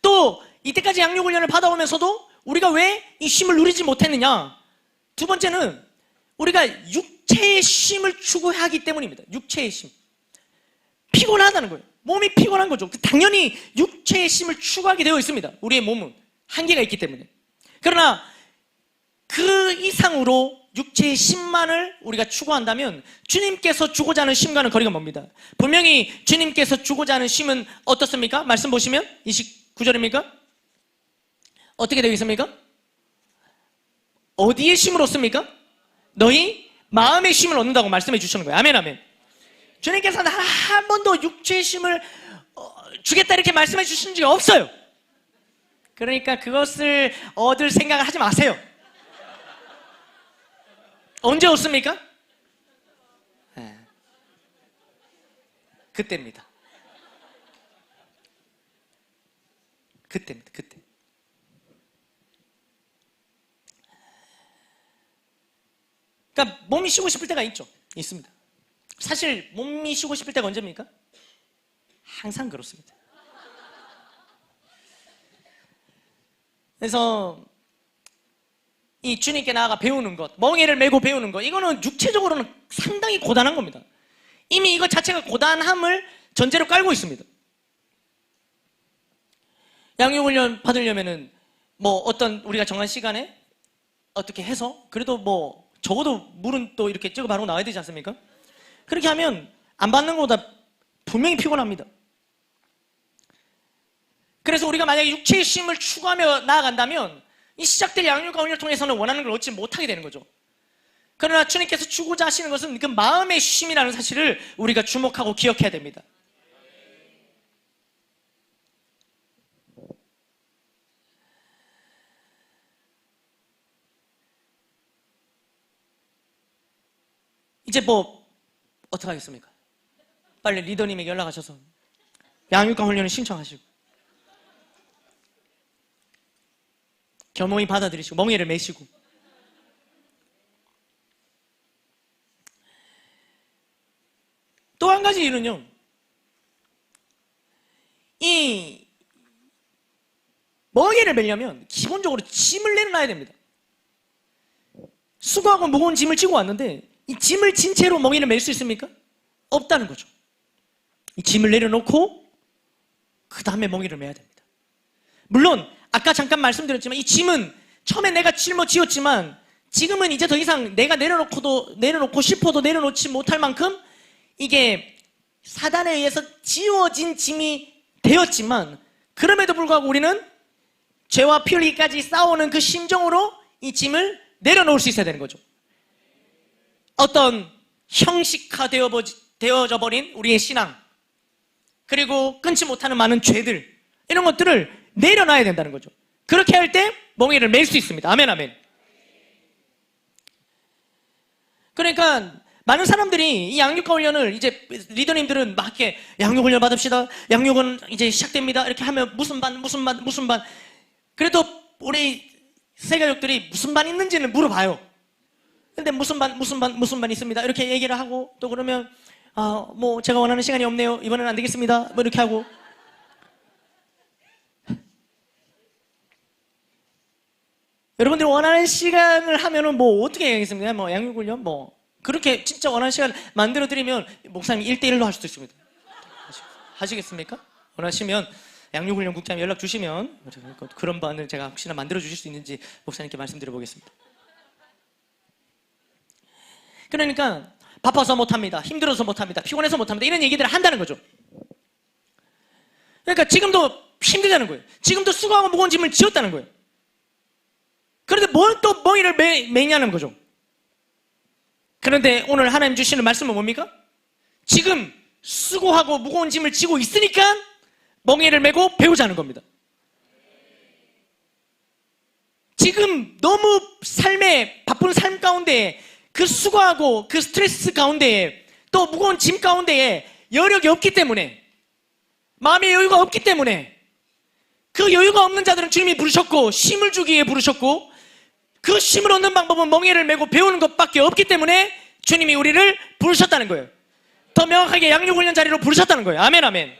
또 이때까지 양육훈련을 받아오면서도 우리가 왜 이 쉼을 누리지 못했느냐? 두 번째는 우리가 육체의 쉼을 추구하기 때문입니다. 육체의 쉼. 피곤하다는 거예요. 몸이 피곤한 거죠. 당연히 육체의 쉼을 추구하게 되어 있습니다. 우리의 몸은 한계가 있기 때문에. 그러나 그 이상으로 육체의 심만을 우리가 추구한다면 주님께서 주고자 하는 심과는 거리가 멉니다. 분명히 주님께서 주고자 하는 심은 어떻습니까? 말씀 보시면 29절입니까? 어떻게 되어 있습니까? 어디에 심을 얻습니까? 너희 마음의 심을 얻는다고 말씀해 주시는 거예요. 아멘, 아멘. 주님께서는 한 번도 육체의 심을 주겠다 이렇게 말씀해 주신 적이 없어요. 그러니까 그것을 얻을 생각을 하지 마세요. 언제 얻습니까? 네. 그때입니다. 그때입니다. 그때. 그러니까 몸이 쉬고 싶을 때가 있죠. 있습니다. 사실 몸이 쉬고 싶을 때가 언제입니까? 항상 그렇습니다. 그래서 이 주님께 나아가 배우는 것, 멍에를 메고 배우는 것, 이거는 육체적으로는 상당히 고단한 겁니다. 이미 이것 자체가 고단함을 전제로 깔고 있습니다. 양육훈련 받으려면은 뭐 어떤 우리가 정한 시간에 어떻게 해서 그래도 뭐 적어도 물은 또 이렇게 찍어 바르고 나와야 되지 않습니까? 그렇게 하면 안 받는 것보다 분명히 피곤합니다. 그래서 우리가 만약에 육체의 쉼을 추구하며 나아간다면 이 시작될 양육과 훈련을 통해서는 원하는 걸 얻지 못하게 되는 거죠. 그러나 주님께서 주고자 하시는 것은 그 마음의 쉼이라는 사실을 우리가 주목하고 기억해야 됩니다. 이제 뭐 어떻게 하겠습니까? 빨리 리더님에게 연락하셔서 양육과 훈련을 신청하시고 겸허히 받아들이시고 멍에를 메시고 또 한 가지 이유는요, 이 멍에를 메려면 기본적으로 짐을 내려놔야 됩니다. 수고하고 무거운 짐을 지고 왔는데 이 짐을 진 채로 멍에를 멜 수 있습니까? 없다는 거죠. 이 짐을 내려놓고 그 다음에 멍에를 메야 됩니다. 물론 아까 잠깐 말씀드렸지만 이 짐은 처음에 내가 짊어지었지만 지금은 이제 더 이상 내가 내려놓고 싶어도 내려놓지 못할 만큼 이게 사단에 의해서 지워진 짐이 되었지만 그럼에도 불구하고 우리는 죄와 피 흘리기까지 싸우는 그 심정으로 이 짐을 내려놓을 수 있어야 되는 거죠. 어떤 형식화되어져 버린 우리의 신앙, 그리고 끊지 못하는 많은 죄들, 이런 것들을 내려놔야 된다는 거죠. 그렇게 할 때 멍에를 맬 수 있습니다. 아멘, 아멘. 그러니까 많은 사람들이 이 양육과 훈련을 이제 리더님들은 막 이렇게 양육 훈련 받읍시다. 양육은 이제 시작됩니다. 이렇게 하면 무슨 반. 그래도 우리 세가족들이 무슨 반 있는지는 물어봐요. 근데 무슨 반 있습니다. 이렇게 얘기를 하고 또 그러면 뭐 제가 원하는 시간이 없네요. 이번에는 안 되겠습니다. 뭐 이렇게 하고. 여러분들이 원하는 시간을 하면은 뭐 어떻게 해야겠습니까? 뭐 양육훈련 뭐 그렇게 진짜 원하는 시간을 만들어 드리면 목사님 1대1로 할 수도 있습니다. 하시겠습니까? 원하시면 양육훈련 국장님 연락 주시면 그런 반을 제가 혹시나 만들어 주실 수 있는지 목사님께 말씀드려 보겠습니다. 그러니까 바빠서 못합니다. 힘들어서 못합니다. 피곤해서 못합니다. 이런 얘기들을 한다는 거죠. 그러니까 지금도 힘들다는 거예요. 지금도 수고하고 무거운 짐을 지었다는 거예요. 그런데 뭘 또 멍에를 메냐는 거죠. 그런데 오늘 하나님 주시는 말씀은 뭡니까? 지금 수고하고 무거운 짐을 지고 있으니까 멍에를 메고 배우자는 겁니다. 지금 너무 바쁜 삶 가운데 그 수고하고 그 스트레스 가운데에 또 무거운 짐 가운데에 여력이 없기 때문에, 마음의 여유가 없기 때문에, 그 여유가 없는 자들은 주님이 부르셨고 쉼을 주기 위해 부르셨고 그 쉼을 얻는 방법은 멍에를 메고 배우는 것밖에 없기 때문에 주님이 우리를 부르셨다는 거예요. 더 명확하게 양육훈련 자리로 부르셨다는 거예요. 아멘, 아멘.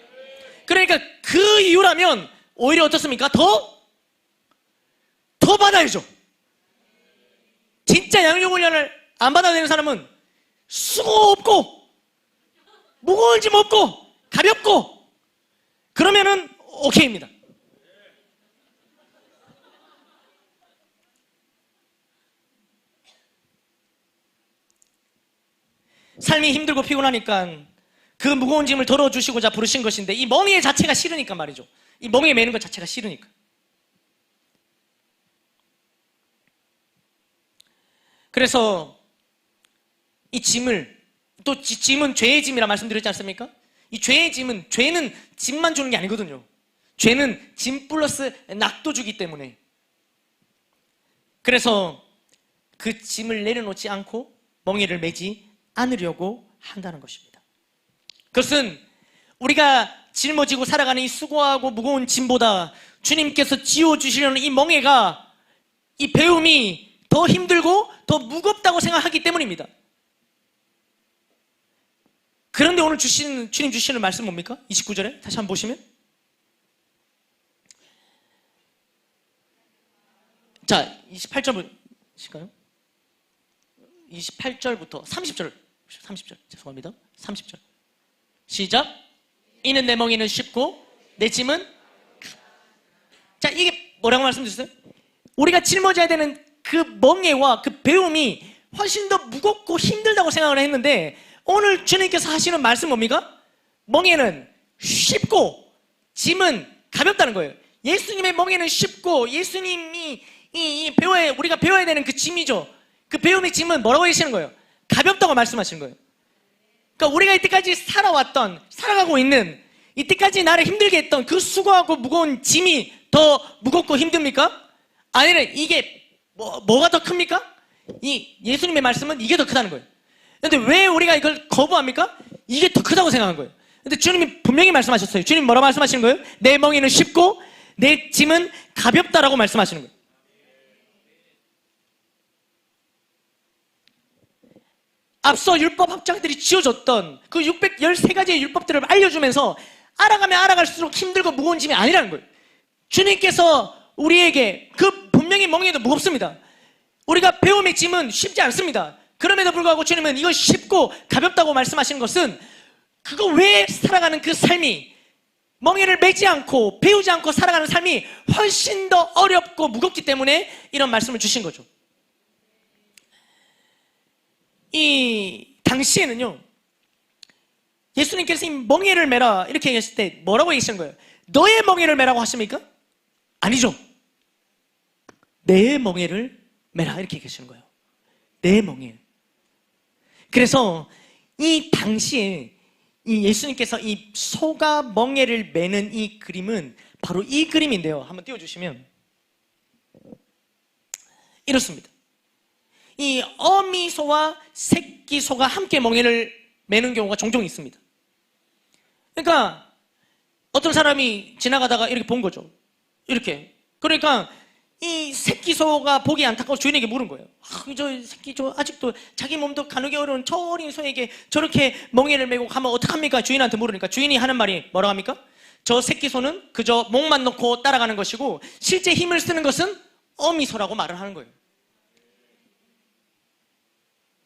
그러니까 그 이유라면 오히려 어떻습니까? 더 받아야죠. 진짜 양육훈련을 안 받아야 되는 사람은 수고 없고 무거운 짐 없고 가볍고 그러면은 오케이입니다. 삶이 힘들고 피곤하니까 그 무거운 짐을 덜어주시고자 부르신 것인데 이 멍에 자체가 싫으니까 말이죠. 이 멍에 매는 것 자체가 싫으니까. 그래서 이 짐을, 또 짐은 죄의 짐이라 말씀드렸지 않습니까? 이 죄의 짐은, 죄는 짐만 주는 게 아니거든요. 죄는 짐 플러스 낙도 주기 때문에. 그래서 그 짐을 내려놓지 않고 멍에를 매지 않으려고 한다는 것입니다. 그것은 우리가 짊어지고 살아가는 이 수고하고 무거운 짐보다 주님께서 지워주시려는 이 멍에가, 이 배움이 더 힘들고 더 무겁다고 생각하기 때문입니다. 그런데 오늘 주님 주시는 말씀 뭡니까? 29절에 다시 한번 보시면, 자 28절 보실까요? 28절부터 30절 죄송합니다. 30절 시작. 이는 내 멍에는 쉽고 내 짐은. 자, 이게 뭐라고 말씀드렸어요? 우리가 짊어져야 되는 그 멍에와 그 배움이 훨씬 더 무겁고 힘들다고 생각을 했는데, 오늘 주님께서 하시는 말씀 뭡니까? 멍에는 쉽고 짐은 가볍다는 거예요. 예수님의 멍에는 쉽고, 예수님이 우리가 배워야 되는 그 짐이죠. 그 배움의 짐은 뭐라고 하시는 거예요? 가볍다고 말씀하시는 거예요. 그러니까 우리가 이때까지 살아가고 있는, 이때까지 나를 힘들게 했던 그 수고하고 무거운 짐이 더 무겁고 힘듭니까? 아니면 이게 뭐가 더 큽니까? 이 예수님의 말씀은 이게 더 크다는 거예요. 근데 왜 우리가 이걸 거부합니까? 이게 더 크다고 생각한 거예요. 근데 주님이 분명히 말씀하셨어요. 주님 뭐라고 말씀하시는 거예요? 내 멍에는 쉽고 내 짐은 가볍다라고 말씀하시는 거예요. 앞서 율법 학자들이 지어줬던 그 613가지의 율법들을 알려주면서 알아가면 알아갈수록 힘들고 무거운 짐이 아니라는 거예요. 주님께서 우리에게, 그 분명히 멍에도 무겁습니다. 우리가 배움의 짐은 쉽지 않습니다. 그럼에도 불구하고 주님은 이거 쉽고 가볍다고 말씀하시는 것은, 그거 외에 살아가는 그 삶이, 멍에를 매지 않고 배우지 않고 살아가는 삶이 훨씬 더 어렵고 무겁기 때문에 이런 말씀을 주신 거죠. 이 당시에는요, 예수님께서 이 멍에를 매라 이렇게 얘기했을 때 뭐라고 얘기하시는 거예요? 너의 멍에를 매라고 하십니까? 아니죠. 내 멍에를 매라 이렇게 얘기하시는 거예요. 내 멍에. 그래서 이 당시에 이 예수님께서 이 소가 멍에를 매는 이 그림은 바로 이 그림인데요. 한번 띄워주시면 이렇습니다. 이 어미소와 새끼소가 함께 멍에를 매는 경우가 종종 있습니다. 그러니까 어떤 사람이 지나가다가 이렇게 본 거죠. 이렇게. 그러니까 이 새끼소가 보기 안타까워 주인에게 물은 거예요. 저 새끼 아직도 자기 몸도 가누기 어려운 저 어린 소에게 저렇게 멍에를 메고 가면 어떡합니까? 주인한테 물으니까 주인이 하는 말이 뭐라고 합니까? 저 새끼소는 그저 목만 놓고 따라가는 것이고 실제 힘을 쓰는 것은 어미소라고 말을 하는 거예요.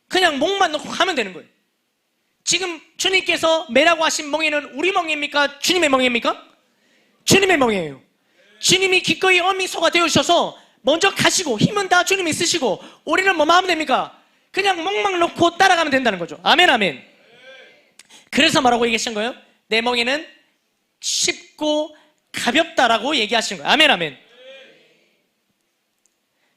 그냥 목만 놓고 가면 되는 거예요. 지금 주님께서 매라고 하신 멍에는 우리 멍에입니까? 주님의 멍에입니까? 주님의 멍에예요. 주님이 기꺼이 어미소가 되어주셔서 먼저 가시고 힘은 다 주님이 쓰시고 우리는 뭐만 하면 됩니까? 그냥 목만 놓고 따라가면 된다는 거죠. 아멘 아멘. 그래서 뭐라고 얘기하신 거예요? 내 멍에는 쉽고 가볍다라고 얘기하신 거예요. 아멘 아멘.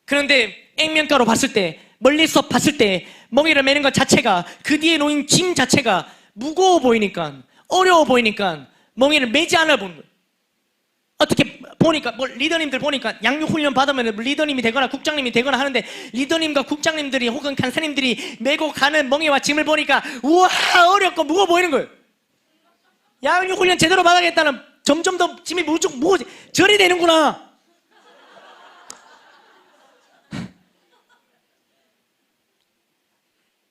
그런데 액면가로 봤을 때, 멀리서 봤을 때 멍에를 매는 것 자체가, 그 뒤에 놓인 짐 자체가 무거워 보이니까, 어려워 보이니까 멍에를 매지 않아 보는 거예요. 어떻게 보니까, 리더님들 보니까 양육 훈련 받으면 리더님이 되거나 국장님이 되거나 하는데, 리더님과 국장님들이 혹은 간사님들이 메고 가는 멍에와 짐을 보니까 우와 어렵고 무거워 보이는 거예요. 양육 훈련 제대로 받아야겠다는, 점점 더 짐이 무거워지, 절이 되는구나.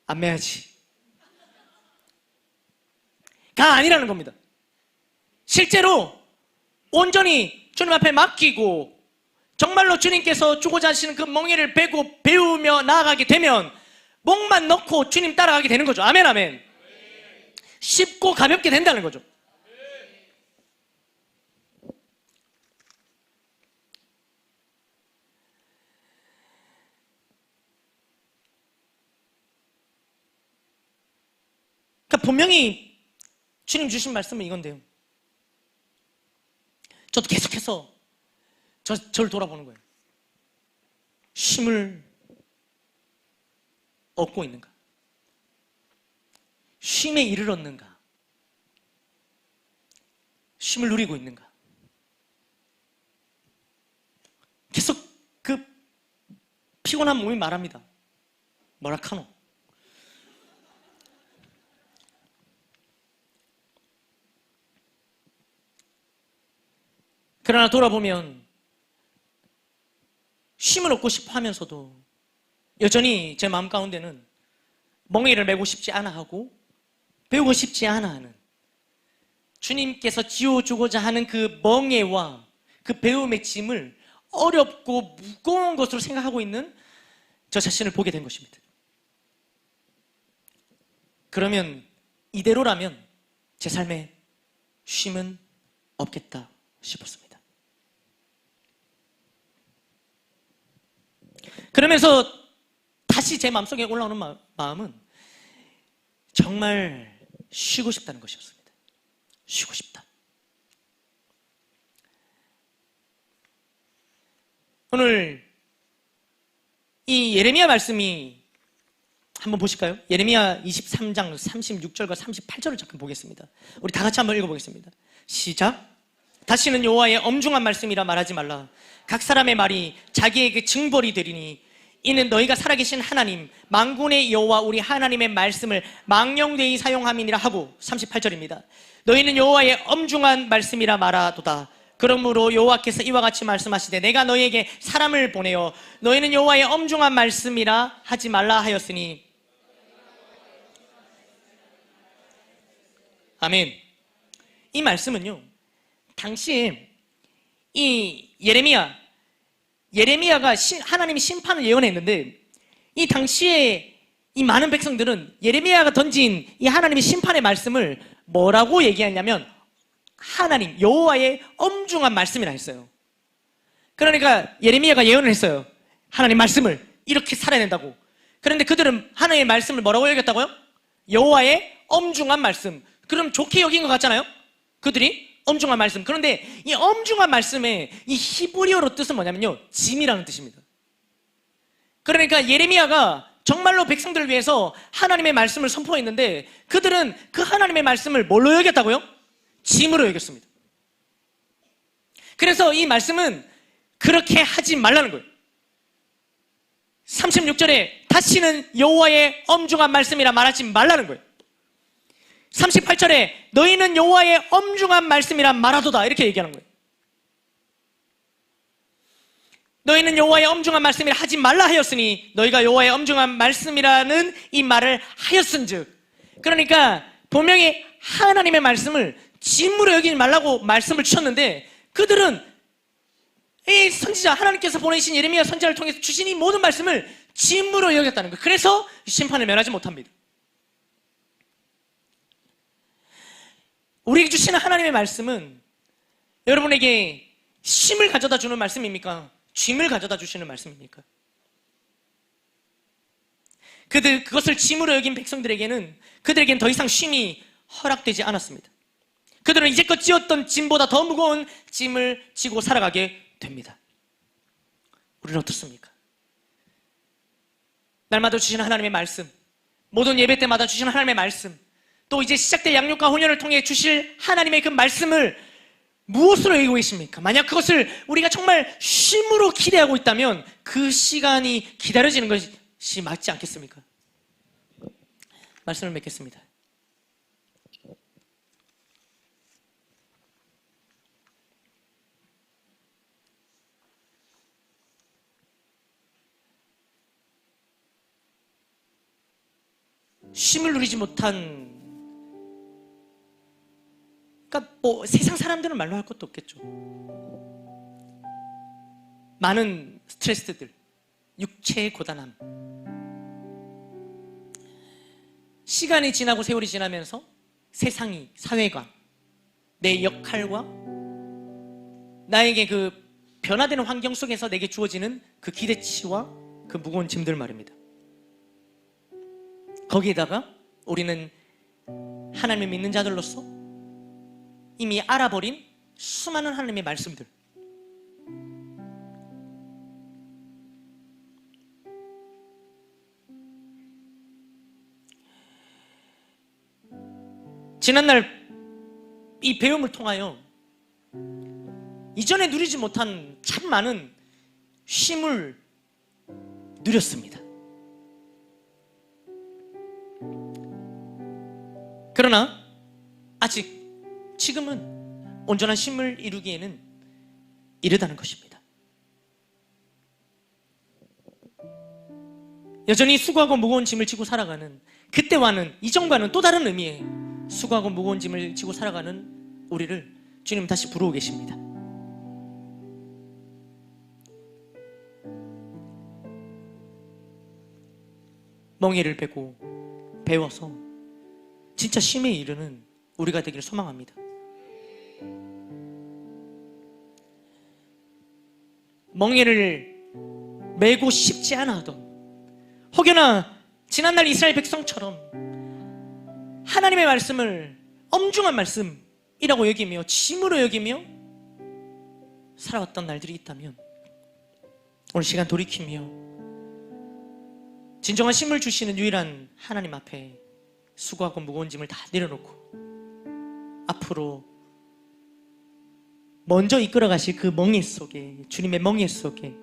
안 매야지. 가 아니라는 겁니다. 실제로 온전히 주님 앞에 맡기고 정말로 주님께서 주고자 하시는 그 멍에를 배우며 나아가게 되면 목만 넣고 주님 따라가게 되는 거죠. 아멘 아멘. 쉽고 가볍게 된다는 거죠. 그러니까 분명히 주님 주신 말씀은 이건데요. 저도 계속해서 저를 돌아보는 거예요. 쉼을 얻고 있는가? 쉼에 이르렀는가? 쉼을 누리고 있는가? 계속 그 피곤한 몸이 말합니다. 뭐라 카노? 그러나 돌아보면 쉼을 얻고 싶어 하면서도 여전히 제 마음 가운데는 멍에를 메고 싶지 않아 하고 배우고 싶지 않아 하는, 주님께서 지어주고자 하는 그 멍에와 그 배움의 짐을 어렵고 무거운 것으로 생각하고 있는 저 자신을 보게 된 것입니다. 그러면 이대로라면 제 삶에 쉼은 없겠다 싶었습니다. 그러면서 다시 제 마음속에 올라오는 마음은 정말 쉬고 싶다는 것이었습니다. 쉬고 싶다. 오늘 이 예레미야 말씀이 한번 보실까요? 예레미야 23장 36절과 38절을 잠깐 보겠습니다. 우리 다 같이 한번 읽어보겠습니다. 시작. 다시는 여호와의 엄중한 말씀이라 말하지 말라. 각 사람의 말이 자기에게 징벌이 되리니 이는 너희가 살아계신 하나님 만군의 여호와 우리 하나님의 말씀을 망령되이 사용함이니라 하고, 38절입니다. 너희는 여호와의 엄중한 말씀이라 말하도다. 그러므로 여호와께서 이와 같이 말씀하시되 내가 너희에게 사람을 보내어 너희는 여호와의 엄중한 말씀이라 하지 말라 하였으니. 아멘. 이 말씀은요, 당시에 이 예레미야가 하나님이 심판을 예언했는데, 이 당시에 이 많은 백성들은 예레미야가 던진 이 하나님의 심판의 말씀을 뭐라고 얘기했냐면 하나님 여호와의 엄중한 말씀이라 했어요. 그러니까 예레미야가 예언을 했어요. 하나님 말씀을 이렇게 살아야 된다고. 그런데 그들은 하나님의 말씀을 뭐라고 여겼다고요? 여호와의 엄중한 말씀. 그럼 좋게 여긴 것 같잖아요? 그들이 엄중한 말씀. 그런데 이 엄중한 말씀의 이 히브리어로 뜻은 뭐냐면요, 짐이라는 뜻입니다. 그러니까 예레미야가 정말로 백성들을 위해서 하나님의 말씀을 선포했는데 그들은 그 하나님의 말씀을 뭘로 여겼다고요? 짐으로 여겼습니다. 그래서 이 말씀은 그렇게 하지 말라는 거예요. 36절에 다시는 여호와의 엄중한 말씀이라 말하지 말라는 거예요. 38절에 너희는 여호와의 엄중한 말씀이라 말하도다 이렇게 얘기하는 거예요. 너희는 여호와의 엄중한 말씀이라 하지 말라 하였으니 너희가 여호와의 엄중한 말씀이라는 이 말을 하였은즉, 그러니까 분명히 하나님의 말씀을 짐으로 여기지 말라고 말씀을 주셨는데 그들은 이 선지자, 하나님께서 보내신 예레미야 선지자를 통해서 주신 이 모든 말씀을 짐으로 여겼다는 거예요. 그래서 심판을 면하지 못합니다. 우리에게 주시는 하나님의 말씀은 여러분에게 쉼을 가져다 주는 말씀입니까? 짐을 가져다 주시는 말씀입니까? 그것을 짐으로 여긴 백성들에게는 그들에겐 더 이상 쉼이 허락되지 않았습니다. 그들은 이제껏 지었던 짐보다 더 무거운 짐을 지고 살아가게 됩니다. 우리는 어떻습니까? 날마다 주시는 하나님의 말씀, 모든 예배 때마다 주시는 하나님의 말씀, 또 이제 시작될 양육과 혼연을 통해 주실 하나님의 그 말씀을 무엇으로 여기고 계십니까? 만약 그것을 우리가 정말 쉼으로 기대하고 있다면 그 시간이 기다려지는 것이 맞지 않겠습니까? 말씀을 맺겠습니다. 쉼을 누리지 못한, 그러니까 뭐 세상 사람들은 말로 할 것도 없겠죠. 많은 스트레스들, 육체의 고단함, 시간이 지나고 세월이 지나면서 세상이, 사회가, 내 역할과 나에게 그 변화되는 환경 속에서 내게 주어지는 그 기대치와 그 무거운 짐들 말입니다. 거기에다가 우리는 하나님을 믿는 자들로서 이미 알아버린 수많은 하나님의 말씀들, 지난날 이 배움을 통하여 이전에 누리지 못한 참 많은 쉼을 누렸습니다. 그러나 아직 지금은 온전한 쉼을 이루기에는 이르다는 것입니다. 여전히 수고하고 무거운 짐을 지고 살아가는, 그때와는 이전과는 또 다른 의미의 수고하고 무거운 짐을 지고 살아가는 우리를 주님 다시 부르고 계십니다. 멍에를 베고 배워서 진짜 쉼에 이르는 우리가 되기를 소망합니다. 멍에를 메고 싶지 않아 하던, 혹여나 지난날 이스라엘 백성처럼 하나님의 말씀을 엄중한 말씀이라고 여기며 짐으로 여기며 살아왔던 날들이 있다면 오늘 시간 돌이키며 진정한 쉼을 주시는 유일한 하나님 앞에 수고하고 무거운 짐을 다 내려놓고 앞으로 먼저 이끌어 가실 그 멍에 속에, 주님의 멍에 속에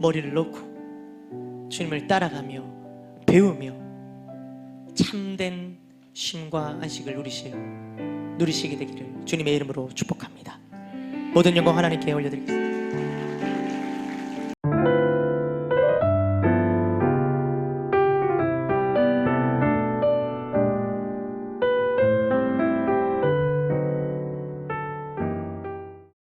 머리를 넣고 주님을 따라가며 배우며 참된 쉼과 안식을 누리시게 되기를 주님의 이름으로 축복합니다. 모든 영광 하나님께 올려드리겠습니다.